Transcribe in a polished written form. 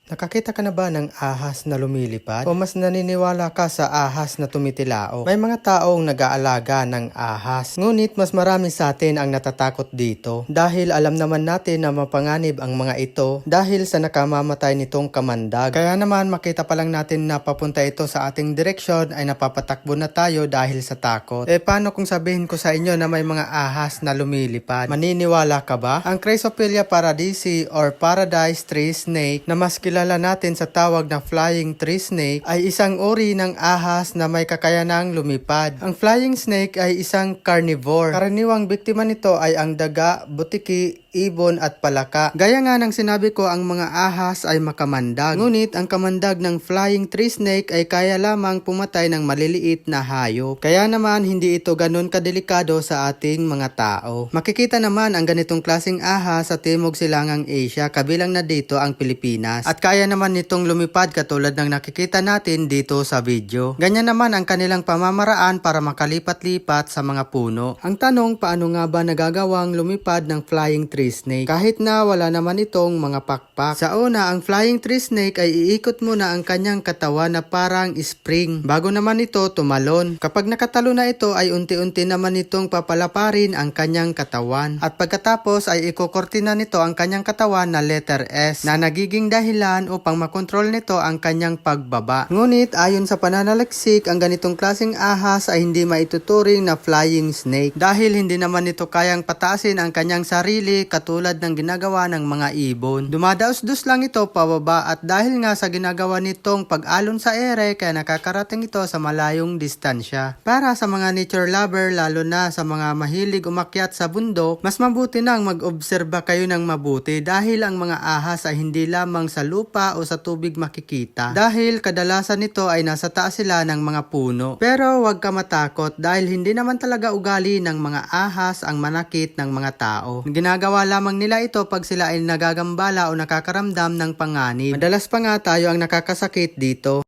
Nakakita ka na ba ng ahas na lumilipad? O mas naniniwala ka sa ahas na tumitilao? May mga taong nag-aalaga ng ahas. Ngunit mas marami sa atin ang natatakot dito. Dahil alam naman natin na mapanganib ang mga ito dahil sa nakamamatay nitong kamandag. Kaya naman makita pa lang natin na papunta ito sa ating direksyon ay napapatakbo na tayo dahil sa takot. Paano kung sabihin ko sa inyo na may mga ahas na lumilipad? Maniniwala ka ba? Ang Chrysophilia paradisi or paradise tree snake na mas kilala natin sa tawag na flying tree snake ay isang uri ng ahas na may kakayanang lumipad. Ang flying snake ay isang carnivore. Karaniwang biktima nito ay ang daga, butiki, ibon at palaka. Gaya nga ng sinabi ko, ang mga ahas ay makamandag. Ngunit ang kamandag ng flying tree snake ay kaya lamang pumatay ng maliliit na hayop. Kaya naman hindi ito ganun kadelikado sa ating mga tao. Makikita naman ang ganitong klaseng ahas sa Timog Silangang Asia, kabilang na dito ang Pilipinas. At kaya naman nitong lumipad katulad ng nakikita natin dito sa video. Ganyan naman ang kanilang pamamaraan para makalipat-lipat sa mga puno. Ang tanong, paano nga ba nagagawang lumipad ng flying tree snake kahit na wala naman itong mga pakpak? Sa una, ang flying tree snake ay iikot muna ang kanyang katawan na parang spring bago naman ito tumalon. Kapag nakatalo na ito ay unti-unti naman itong papalaparin ang kanyang katawan. At pagkatapos ay ikokortina nito ang kanyang katawan na letter S na nagiging dahilan upang makontrol nito ang kanyang pagbaba. Ngunit ayon sa pananaliksik, ang ganitong klaseng ahas ay hindi maituturing na flying snake dahil hindi naman nito kayang pataasin ang kanyang sarili katulad ng ginagawa ng mga ibon. Dumadaos-dos lang ito pababa at dahil nga sa ginagawa nitong pag-alon sa ere kaya nakakarating ito sa malayong distansya. Para sa mga nature lover, lalo na sa mga mahilig umakyat sa bundok, mas mabuti nang mag-obserba kayo ng mabuti dahil ang mga ahas ay hindi lamang sa lupa o sa tubig makikita dahil kadalasan nito ay nasa taas sila ng mga puno. Pero huwag ka matakot dahil hindi naman talaga ugali ng mga ahas ang manakit ng mga tao. Ginagawa lamang nila ito pag sila ay nagagambala o nakakaramdam ng panganib. Madalas pa nga tayo ang nakakasakit dito.